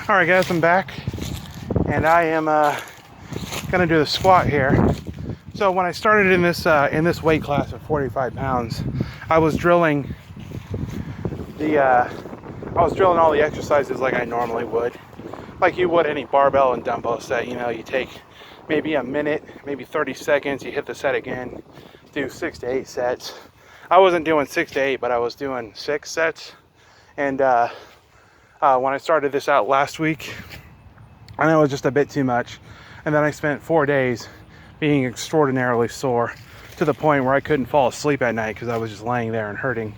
Alright guys, I'm back, and I am gonna do the squat here. So when I started in this weight class of 45 pounds, I was drilling all the exercises like I normally would, like you would any barbell and dumbbell set. You know, you take maybe a minute, maybe 30 seconds, you hit the set again, do 6 to 8 sets. I wasn't doing 6 to 8, but I was doing 6 sets. And when I started this out last week, I know it was just a bit too much. And then I spent 4 days being extraordinarily sore to the point where I couldn't fall asleep at night because I was just laying there and hurting.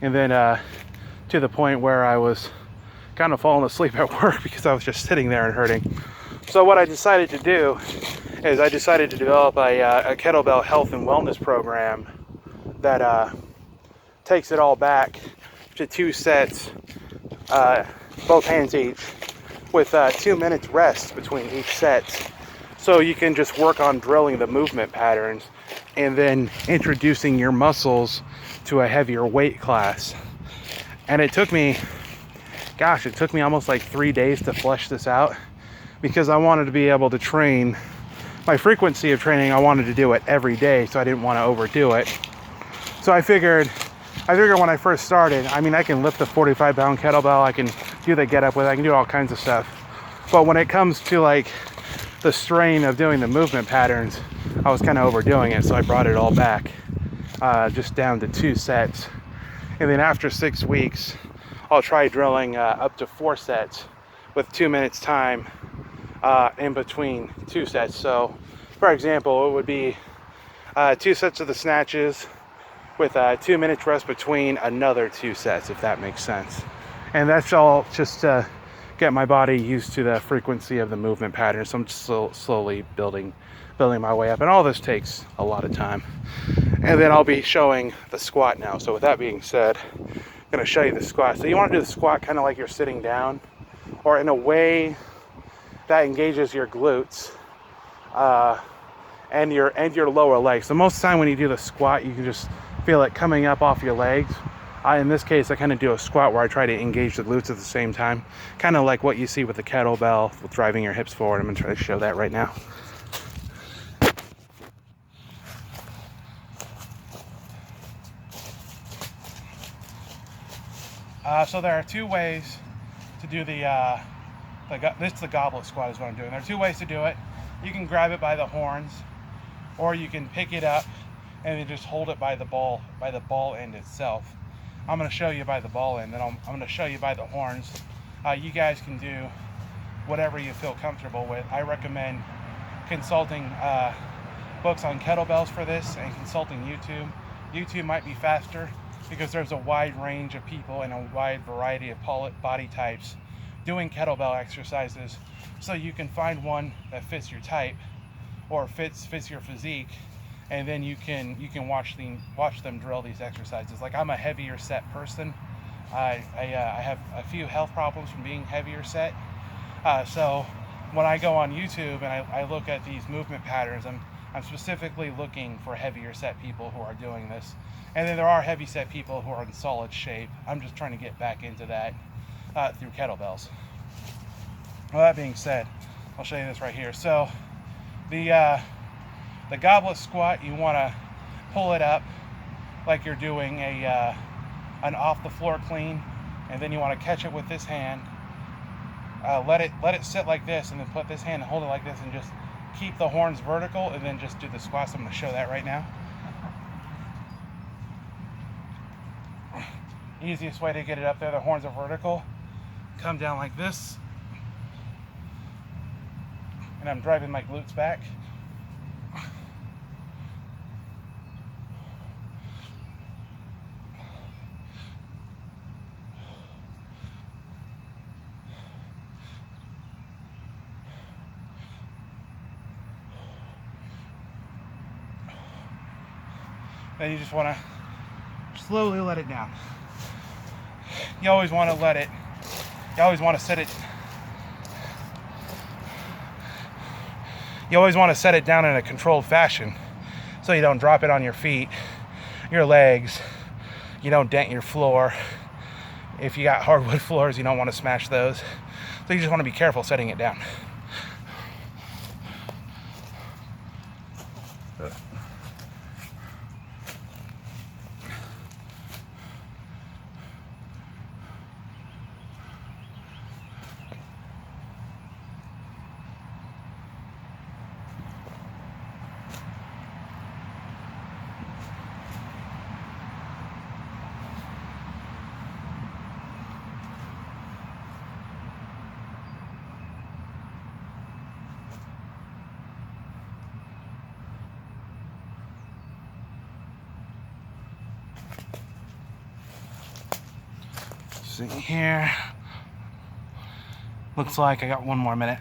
And then to the point where I was kind of falling asleep at work because I was just sitting there and hurting. So what I decided to do is I decided to develop a kettlebell health and wellness program that takes it all back to 2 sets, both hands each, with 2 minutes rest between each set. So you can just work on drilling the movement patterns and then introducing your muscles to a heavier weight class. And it took me almost like 3 days to flesh this out because I wanted to be able to train. My frequency of training, I wanted to do it every day, so I didn't want to overdo it. So I figured when I first started, I mean, I can lift a 45-pound kettlebell, I can do the get up with it, I can do all kinds of stuff. But when it comes to like the strain of doing the movement patterns, I was kind of overdoing it, so I brought it all back, just down to 2 sets. And then after 6 weeks, I'll try drilling up to 4 sets with 2 minutes time in between 2 sets. So, for example, it would be 2 sets of the snatches with 2 minutes rest between another 2 sets, if that makes sense. And that's all just to get my body used to the frequency of the movement pattern. So I'm just slowly building my way up, and all this takes a lot of time. And then I'll be showing the squat now. So with that being said, I'm going to show you the squat. So you want to do the squat kind of like you're sitting down, or in a way that engages your glutes and your lower legs. So most of the time when you do the squat, you can just feel it coming up off your legs. In this case, I kind of do a squat where I try to engage the glutes at the same time, kind of like what you see with the kettlebell, with driving your hips forward. I'm going to try to show that right now. So there are 2 ways to do this is the goblet squat is what I'm doing. There are 2 ways to do it. You can grab it by the horns, or you can pick it up and then just hold it by the ball end itself. I'm going to show you by the ball end, then I'm going to show you by the horns. You guys can do whatever you feel comfortable with. I recommend consulting books on kettlebells for this and consulting YouTube. YouTube might be faster because there's a wide range of people and a wide variety of body types doing kettlebell exercises, so you can find one that fits your type or fits your physique, and then you can watch them drill these exercises. Like, I'm a heavier set person. I have a few health problems from being heavier set. So when I go on YouTube and I look at these movement patterns, I'm specifically looking for heavier set people who are doing this. And then there are heavy set people who are in solid shape. I'm just trying to get back into that through kettlebells. Well, that being said, I'll show you this right here. So the goblet squat, you want to pull it up like you're doing an off the floor clean, and then you want to catch it with this hand. Let it sit like this, and then put this hand and hold it like this, and just keep the horns vertical, and then just do the squats. I'm going to show that right now. Easiest way to get it up there, the horns are vertical. Come down like this, and I'm driving my glutes back. Then you just want to slowly let it down. You always want to set it. You always want to set it down in a controlled fashion, so you don't drop it on your feet, your legs. You don't dent your floor. If you got hardwood floors, you don't want to smash those. So you just want to be careful setting it down. See here. Looks like I got 1 more minute.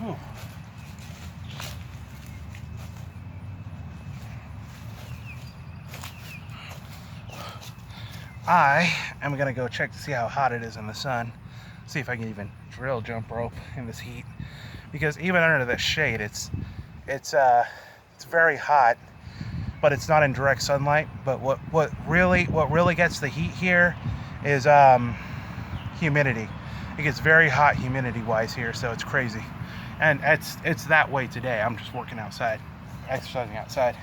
Ooh. I am gonna go check to see how hot it is in the sun, see if I can even drill jump rope in this heat, because even under this shade it's very hot, but it's not in direct sunlight. But what really gets the heat here is humidity. It gets very hot humidity wise here, so it's crazy. And it's that way today. I'm just working outside, exercising outside.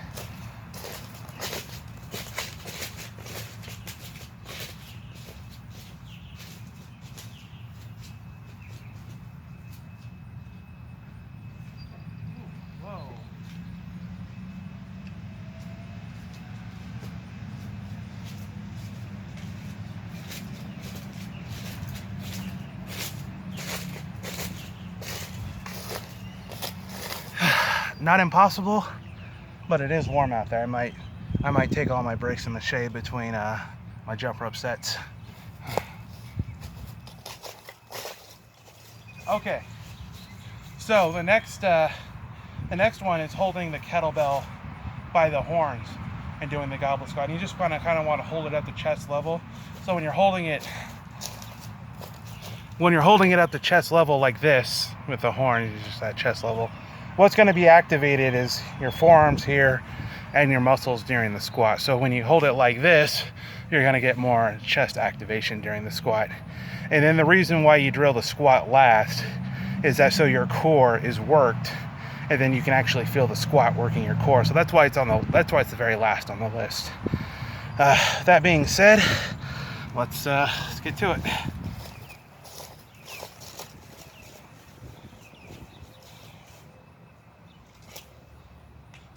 Not impossible, but it is warm out there. I might take all my breaks in the shade between my jump rope sets. Okay, so the next one is holding the kettlebell by the horns and doing the goblet squat. And you just kind of want to hold it at the chest level. So when you're holding it at the chest level like this with the horn, it's just at chest level. What's going to be activated is your forearms here and your muscles during the squat. So when you hold it like this, you're going to get more chest activation during the squat. And then the reason why you drill the squat last is that so your core is worked, and then you can actually feel the squat working your core. So that's why it's the very last on the list. That being said, let's get to it.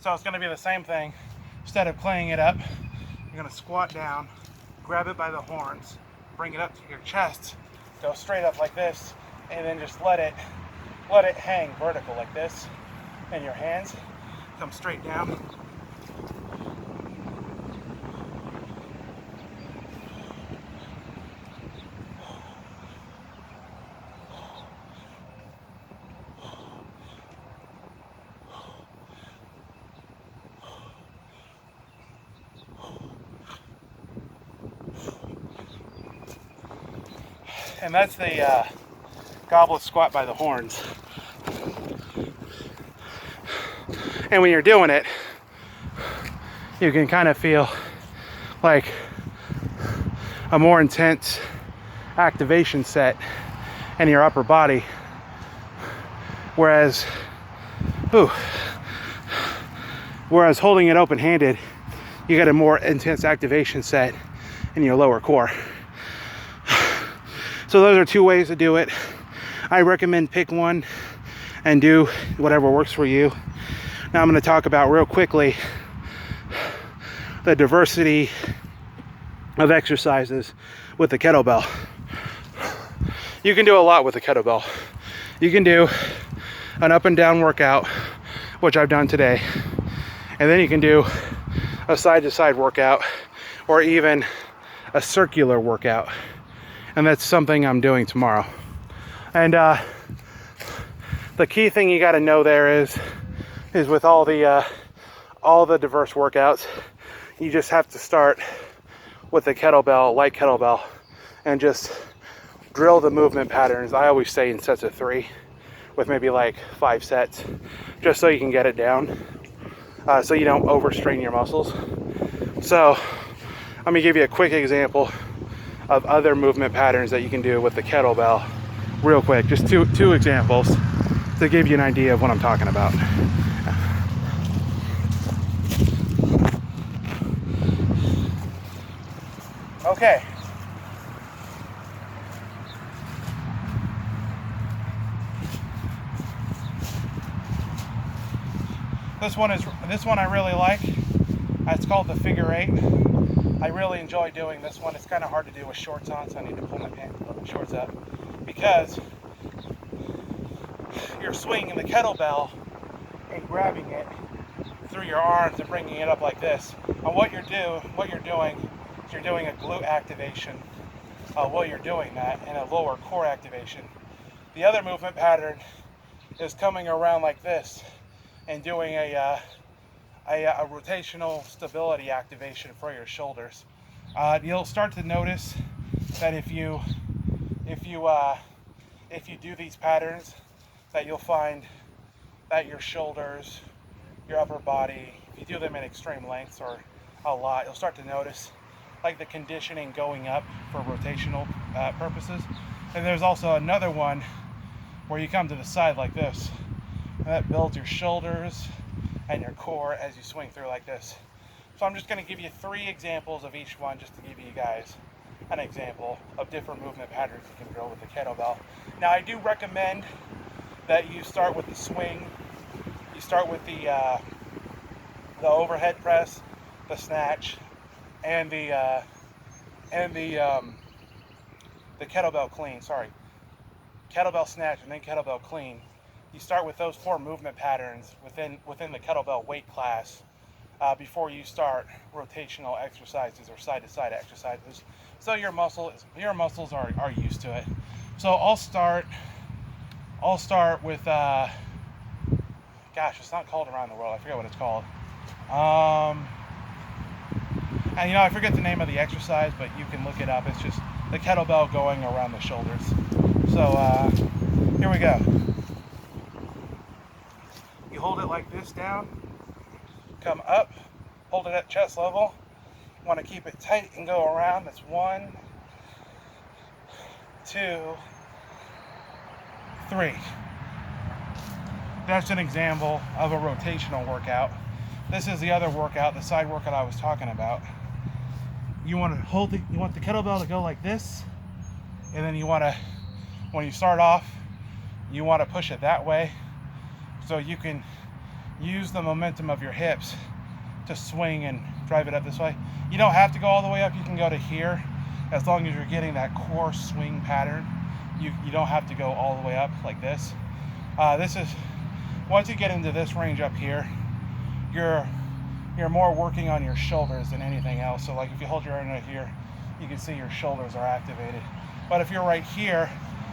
So it's going to be the same thing. Instead of playing it up, you're going to squat down, grab it by the horns, bring it up to your chest, go straight up like this, and then just let it hang vertical like this. And your hands come straight down. And that's the goblet squat by the horns. And when you're doing it, you can kind of feel like a more intense activation set in your upper body. Whereas holding it open-handed, you get a more intense activation set in your lower core. So those are 2 ways to do it. I recommend pick one and do whatever works for you. Now I'm going to talk about real quickly the diversity of exercises with the kettlebell. You can do a lot with the kettlebell. You can do an up and down workout, which I've done today. And then you can do a side to side workout, or even a circular workout. And that's something I'm doing tomorrow. And The key thing you got to know there is with all the diverse workouts, you just have to start with the kettlebell, light kettlebell, and just drill the movement patterns. I always say in sets of 3 with maybe like 5 sets, just so you can get it down, so you don't overstrain your muscles. So let me give you a quick example of other movement patterns that you can do with the kettlebell real quick. Just two examples to give you an idea of what I'm talking about. Okay. This one I really like. It's called the figure 8. I really enjoy doing this one. It's kind of hard to do with shorts on, so I need to pull my shorts up, because you're swinging the kettlebell and grabbing it through your arms and bringing it up like this. And what you're doing is you're doing a glute activation while you're doing that, and a lower core activation. The other movement pattern is coming around like this and doing a rotational stability activation for your shoulders. You'll start to notice that if you do these patterns, that you'll find that your shoulders, your upper body, if you do them in extreme lengths or a lot, you'll start to notice like the conditioning going up for rotational purposes. And there's also another one where you come to the side like this, and that builds your shoulders and your core as you swing through like this. So I'm just going to give you 3 examples of each one, just to give you guys an example of different movement patterns you can drill with the kettlebell. Now I do recommend that you start with the swing. You start with the overhead press, the snatch, and the kettlebell clean. Sorry, kettlebell snatch and then kettlebell clean. You start with those 4 movement patterns within the kettlebell weight class before you start rotational exercises or side-to-side exercises, so your muscles are used to it. So I'll start with gosh, it's not called around the world. I forget what it's called. And I forget the name of the exercise, but you can look it up. It's just the kettlebell going around the shoulders. So here we go. You hold it like this down, come up, hold it at chest level. You want to keep it tight and go around. That's 1, 2, 3. That's an example of a rotational workout. This is the other workout, the side workout I was talking about. You want to you want the kettlebell to go like this, and then when you start off, you want to push it that way, so you can use the momentum of your hips to swing and drive it up this way. You don't have to go all the way up. You can go to here, as long as you're getting that core swing pattern. You don't have to go all the way up like this. Once you get into this range up here, you're more working on your shoulders than anything else. So like if you hold your arm right here, you can see your shoulders are activated. But if you're right here,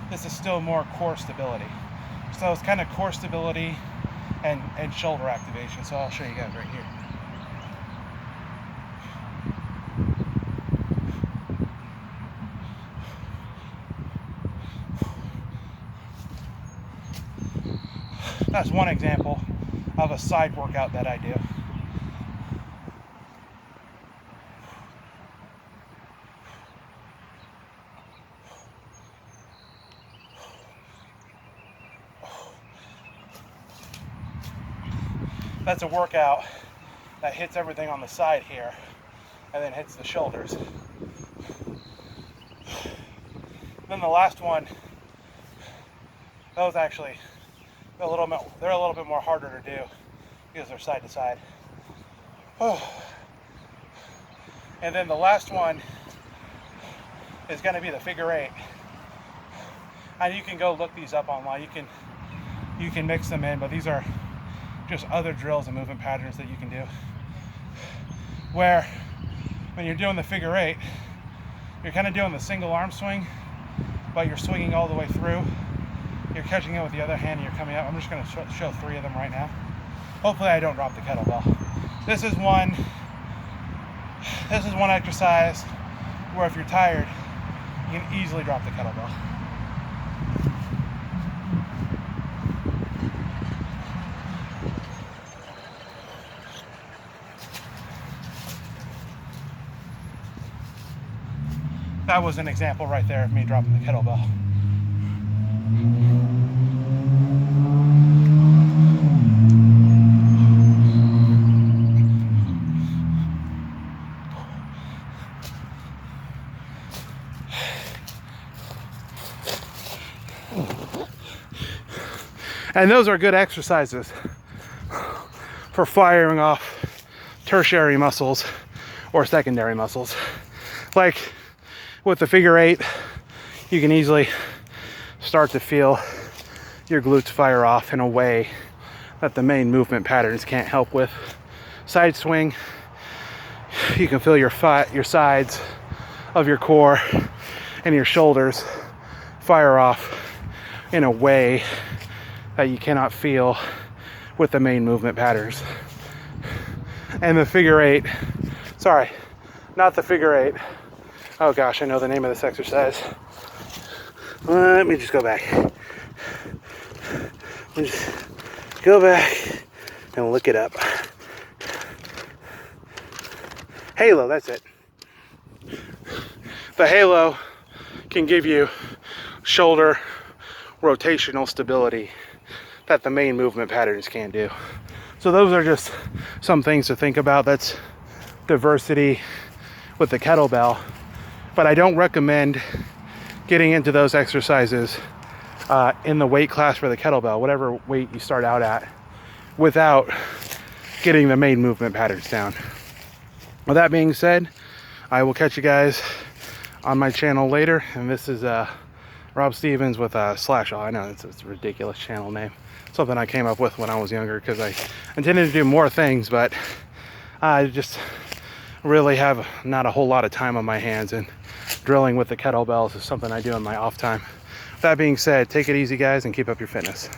this is still more core stability. So it's kind of core stability and shoulder activation. So I'll show you guys right here. That's one example of a side workout that I do. That's a workout that hits everything on the side here and then hits the shoulders. Then the last one, those actually they're a little bit more harder to do because they're side to side. And then the last one is going to be the figure 8. And you can go look these up online. You can mix them in, but these are just other drills and movement patterns that you can do. Where when you're doing the figure 8, you're kind of doing the single arm swing, but you're swinging all the way through. You're catching it with the other hand and you're coming up. I'm just going to show 3 of them right now. Hopefully I don't drop the kettlebell. This is one exercise where if you're tired, you can easily drop the kettlebell. That was an example right there of me dropping the kettlebell. And those are good exercises for firing off tertiary muscles or secondary muscles. Like with the figure 8, you can easily start to feel your glutes fire off in a way that the main movement patterns can't help with. Side swing, you can feel your sides of your core and your shoulders fire off in a way that you cannot feel with the main movement patterns. And the figure 8, sorry, not the figure 8. Oh gosh, I know the name of this exercise. Let me just go back. Let me just go back and look it up. Halo, that's it. The halo can give you shoulder rotational stability that the main movement patterns can't do. So those are just some things to think about. That's diversity with the kettlebell. But I don't recommend getting into those exercises in the weight class for the kettlebell, whatever weight you start out at, without getting the main movement patterns down. With that being said, I will catch you guys on my channel later. And this is Rob Stevens with Slash. Oh, I know it's a ridiculous channel name. Something I came up with when I was younger because I intended to do more things, but I just really have not a whole lot of time on my hands, and drilling with the kettlebells is something I do in my off time. With that being said, take it easy guys and keep up your fitness.